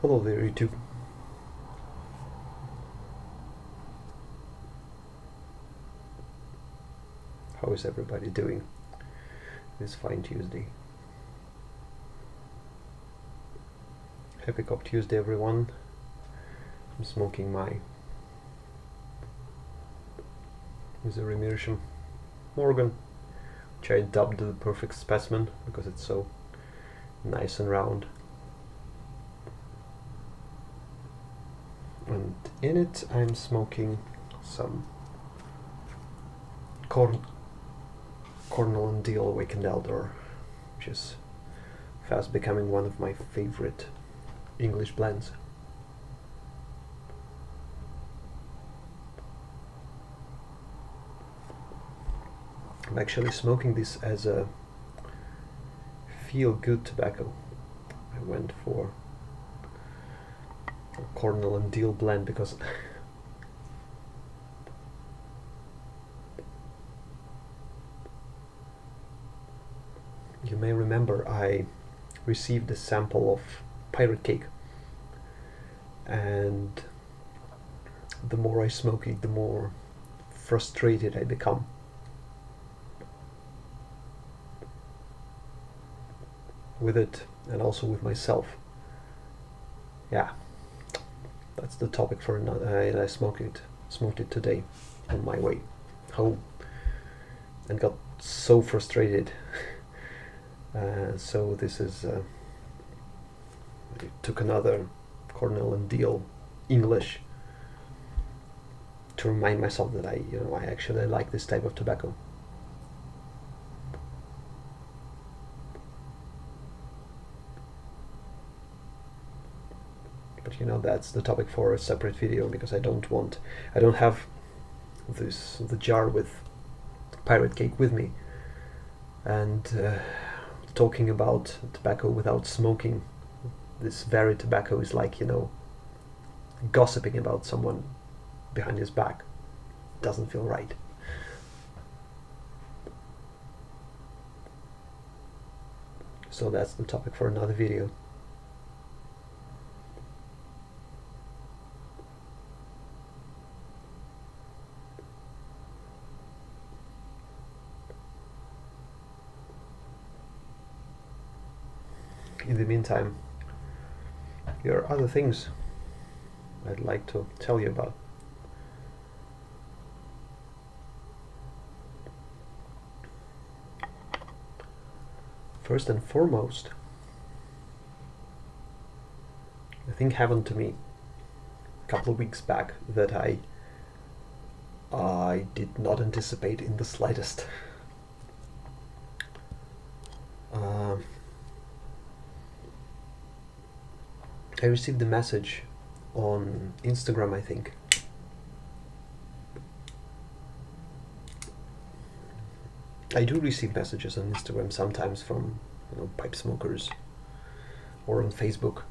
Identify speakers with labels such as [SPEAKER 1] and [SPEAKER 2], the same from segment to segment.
[SPEAKER 1] Hello there, YouTube. How is everybody doing this fine Tuesday? Happy Cop Tuesday, everyone. I'm smoking my Missouri Meerschaum Morgan, which I dubbed the perfect specimen because it's so nice and round. And in it I'm smoking some Cornell and Deal Awakened Elder, which is fast becoming one of my favorite English blends. I'm actually smoking this as a feel-good tobacco. I went for a Cornell and Deal blend because you may remember I received a sample of Pirate Cake, and the more I smoke it, the more frustrated I become. With it, and also with myself. Yeah, that's the topic for another. I smoked it today on my way home, and got so frustrated. So this is I took another Cornell and Deal English to remind myself that I actually like this type of tobacco. But that's the topic for a separate video, because I don't have the jar with Pirate Cake with me, and talking about tobacco without smoking this very tobacco is like gossiping about someone behind his back. Doesn't feel right. So that's the topic for another video. In the meantime, there are other things I'd like to tell you about. First and foremost, a thing happened to me a couple of weeks back that I did not anticipate in the slightest. I received a message on Instagram, I think. I do receive messages on Instagram sometimes from pipe smokers, or on Facebook.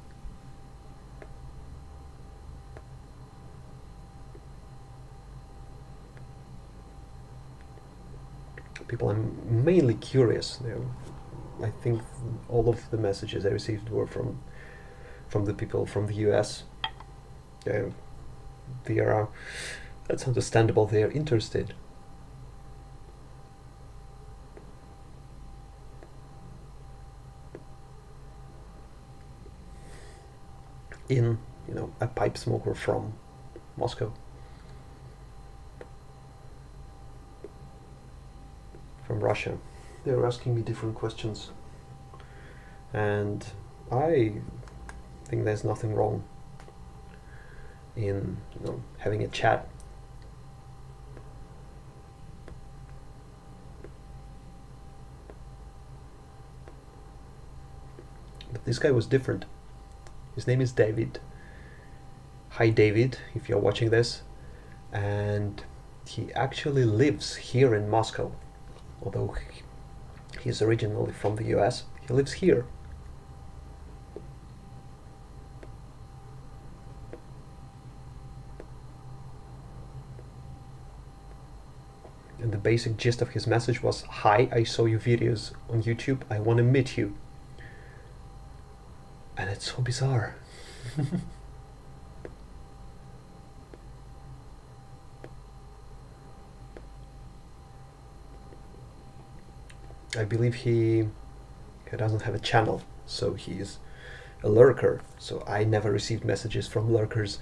[SPEAKER 1] People are mainly curious. I think all of the messages I received were from the people from the US. That's understandable, they are interested. In a pipe smoker from Moscow, from Russia. They were asking me different questions, and I think there's nothing wrong in having a chat. But this guy was different. His name is David. Hi David, if you're watching this. And he actually lives here in Moscow, although he's originally from the US. He lives here. And the basic gist of his message was, "Hi, I saw your videos on YouTube. I want to meet you." And it's so bizarre. I believe he doesn't have a channel, so he's a lurker. So I never received messages from lurkers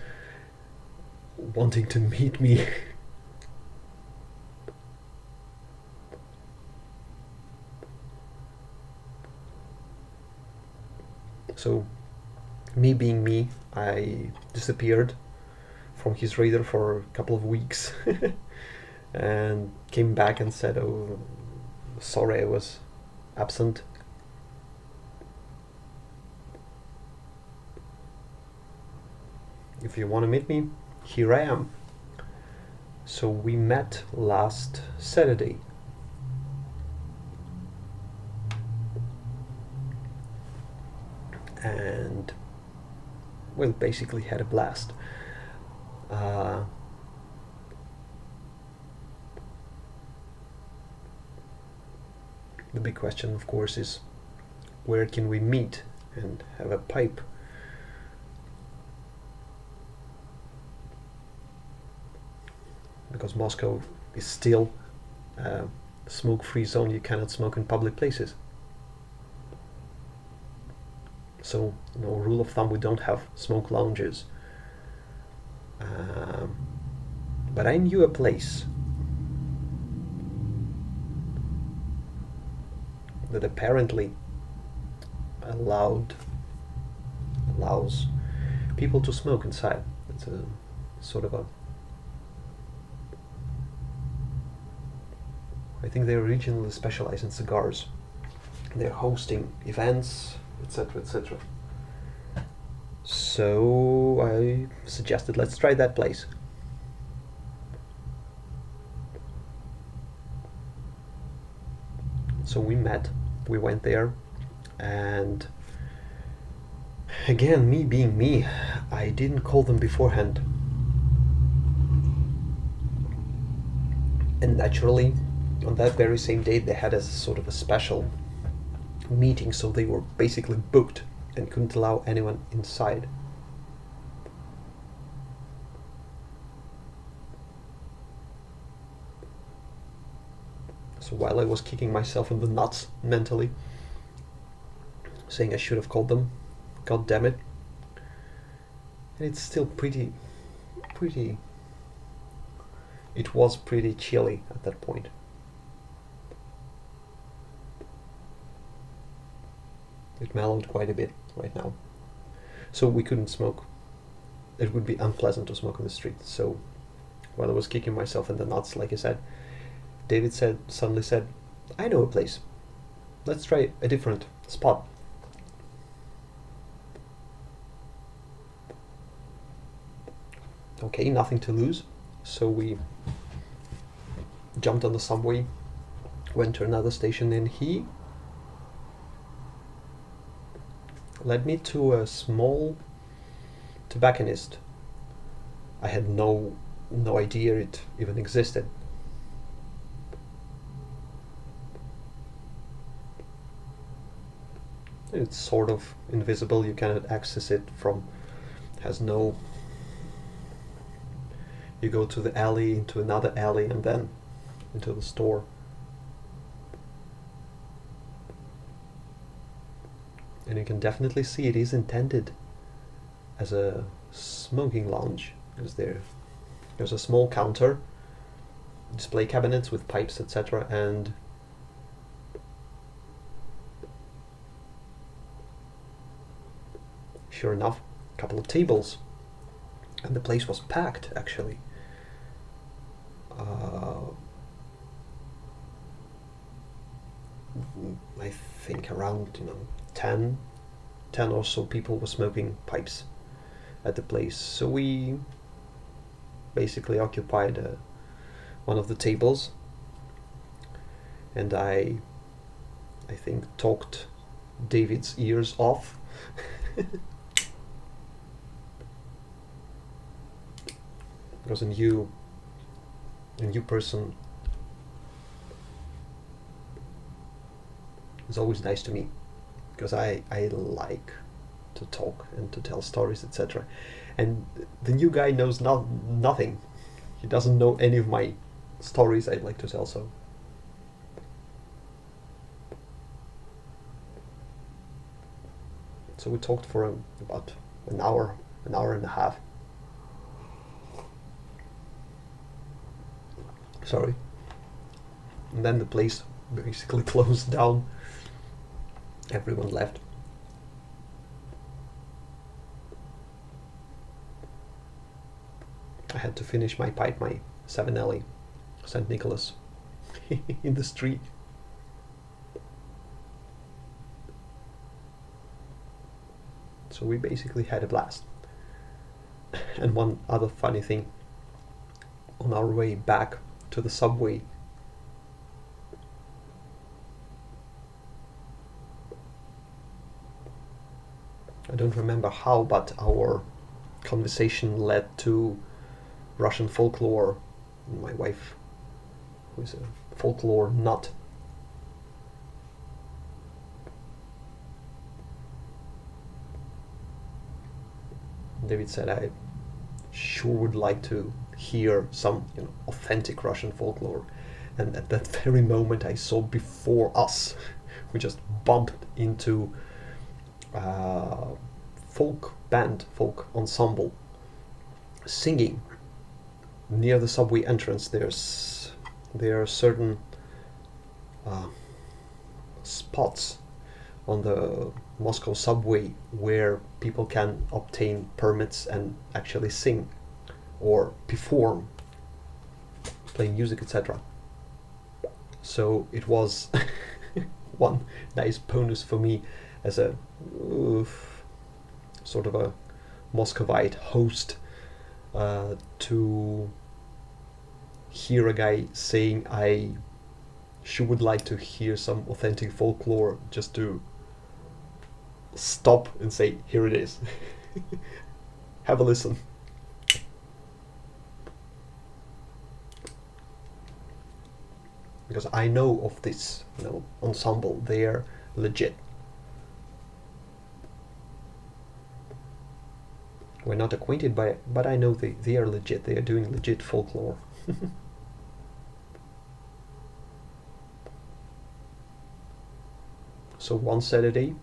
[SPEAKER 1] wanting to meet me. So, me being me, I disappeared from his radar for a couple of weeks and came back and said, "Oh, sorry, I was absent." If you want to meet me, here I am. So we met last Saturday. And, well, basically had a blast. The big question, of course, is where can we meet and have a pipe? Because Moscow is still a smoke-free zone. You cannot smoke in public places. So, rule of thumb, we don't have smoke lounges. But I knew a place that apparently allows people to smoke inside. It's a sort of a... I think they originally specialized in cigars. They're hosting events, etc., etc. So I suggested, let's try that place. So we met, we went there, and again, me being me, I didn't call them beforehand. And naturally, on that very same day, they had a sort of a special meeting, so they were basically booked and couldn't allow anyone inside. So while I was kicking myself in the nuts mentally, saying I should have called them, god damn it, and it's still pretty, it was pretty chilly at that point. It mellowed quite a bit right now. So we couldn't smoke. It would be unpleasant to smoke on the street. So while I was kicking myself in the nuts, like I said, David suddenly said, I know a place. Let's try a different spot. Okay, nothing to lose. So we jumped on the subway, went to another station, and he led me to a small tobacconist. I had no idea it even existed. It's sort of invisible, you cannot access it from, has no, you go to the alley, into another alley, and then into the store. And you can definitely see it is intended as a smoking lounge, because there's a small counter, display cabinets with pipes, etc., and sure enough, a couple of tables, and the place was packed actually. I think around 10 or so people were smoking pipes at the place. So we basically occupied one of the tables, and I think talked David's ears off. Because a new person is always nice to me, because I like to talk and to tell stories, etc. And the new guy knows nothing. He doesn't know any of my stories I'd like to tell, so we talked for about an hour and a half. Sorry. And then the place basically closed down. Everyone left. I had to finish my pipe, my 7 St. Nicholas in the street. So we basically had a blast. And one other funny thing, on our way back to the subway, I don't remember how, but our conversation led to Russian folklore. My wife, who is a folklore nut, David said, I sure would like to hear some authentic Russian folklore. And at that very moment I saw before us, we just bumped into folk band, folk ensemble, singing near the subway entrance. There are certain spots on the Moscow subway where people can obtain permits and actually sing or perform, play music, etc. So it was one nice bonus for me as a sort of a Muscovite host to hear a guy saying, I sure would like to hear some authentic folklore, just to stop and say, here it is. Have a listen. Because I know of this ensemble, they're legit. We're not acquainted by it, but I know they are legit. They are doing legit folklore. So one Saturday,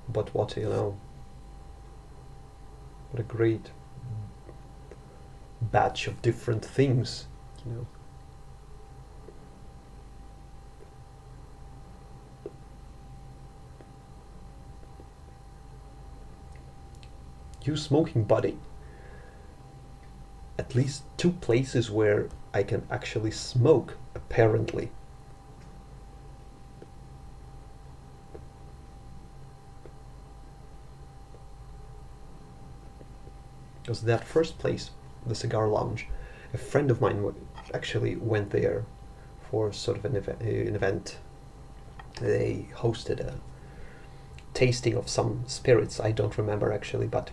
[SPEAKER 1] but what a great batch of different things, You smoking buddy. At least 2 places where I can actually smoke, apparently. Because that first place, the cigar lounge, a friend of mine actually went there for sort of an event. They hosted a tasting of some spirits. I don't remember actually, but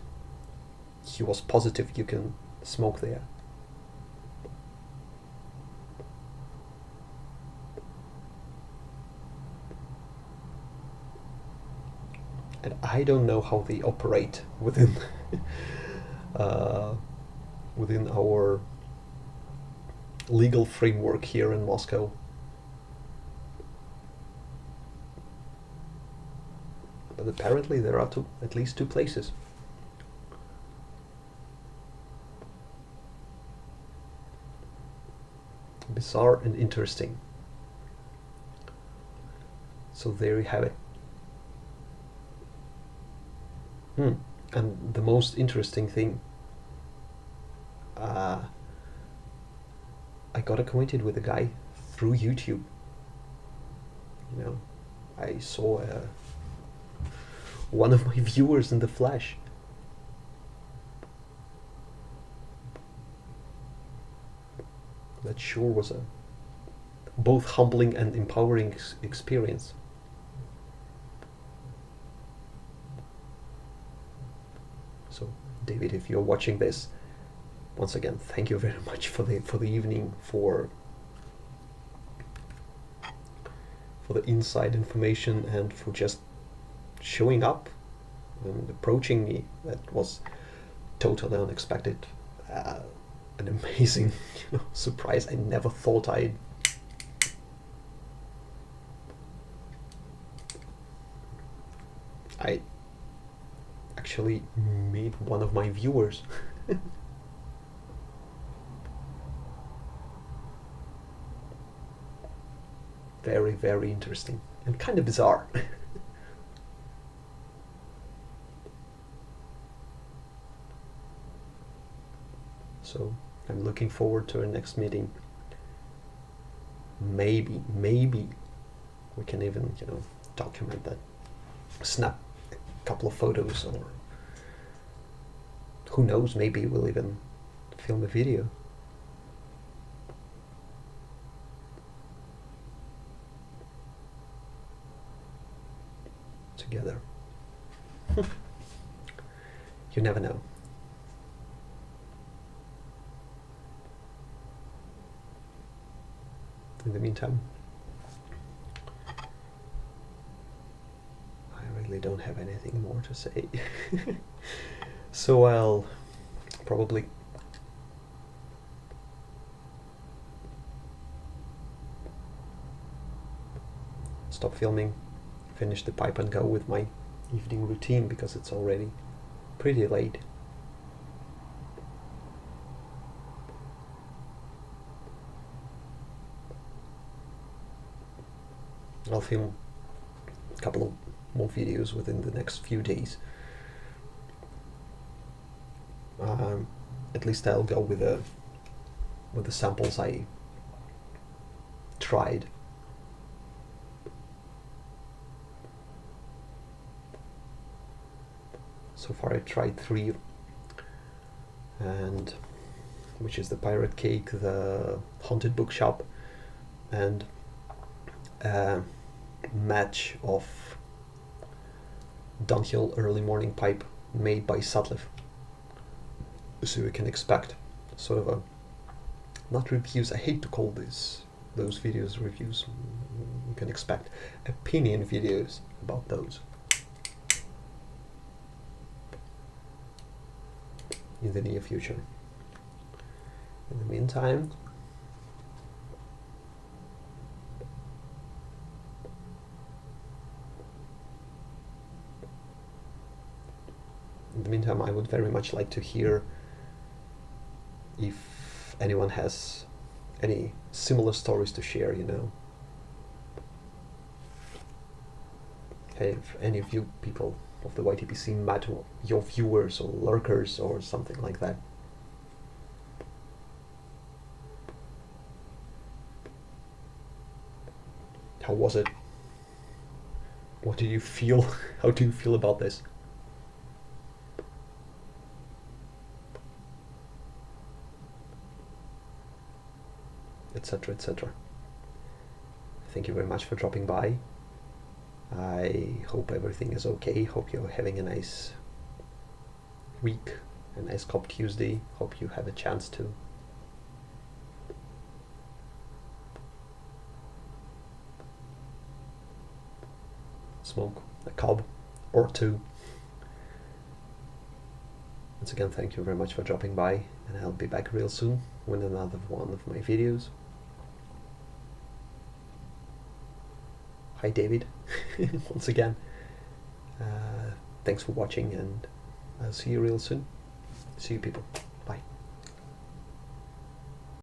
[SPEAKER 1] he was positive you can smoke there. And I don't know how they operate within within our legal framework here in Moscow. But apparently there are at least 2 places. Bizarre and interesting. So there you have it. And the most interesting thing, I got acquainted with the guy through YouTube. I saw one of my viewers in the flesh. That sure was a both humbling and empowering experience. So, David, if you're watching this, once again, thank you very much for the evening, for the inside information, and for just showing up approaching me. That was totally unexpected. An amazing surprise. I never thought I actually made one of my viewers. Very, very interesting and kind of bizarre. So I'm looking forward to our next meeting. Maybe we can even, document that, snap a couple of photos, or who knows, maybe we'll even film a video. Together. You never know. In the meantime, I really don't have anything more to say. So I'll probably stop filming, finish the pipe and go with my evening routine, because it's already pretty late. I'll film a couple of more videos within the next few days. At least I'll go with the samples I tried. So far I tried 3, and which is the pirate cake, the haunted bookshop, and a match of Dunhill early morning pipe made by Sutliff. So you can expect sort of a, not reviews, I hate to call those videos reviews, you can expect opinion videos about those in the near future. In the meantime, I would very much like to hear if anyone has any similar stories to share, If any of you people of the YTP scene met your viewers or lurkers or something like that. How was it? What do you feel? How do you feel about this? Etc, etc. Thank you very much for dropping by. I hope everything is okay. Hope you're having a nice week, a nice Cop Tuesday. Hope you have a chance to smoke a cob or two. Once again, thank you very much for dropping by, and I'll be back real soon with another one of my videos. Hi David, once again. Thanks for watching, and I'll see you real soon. See you people.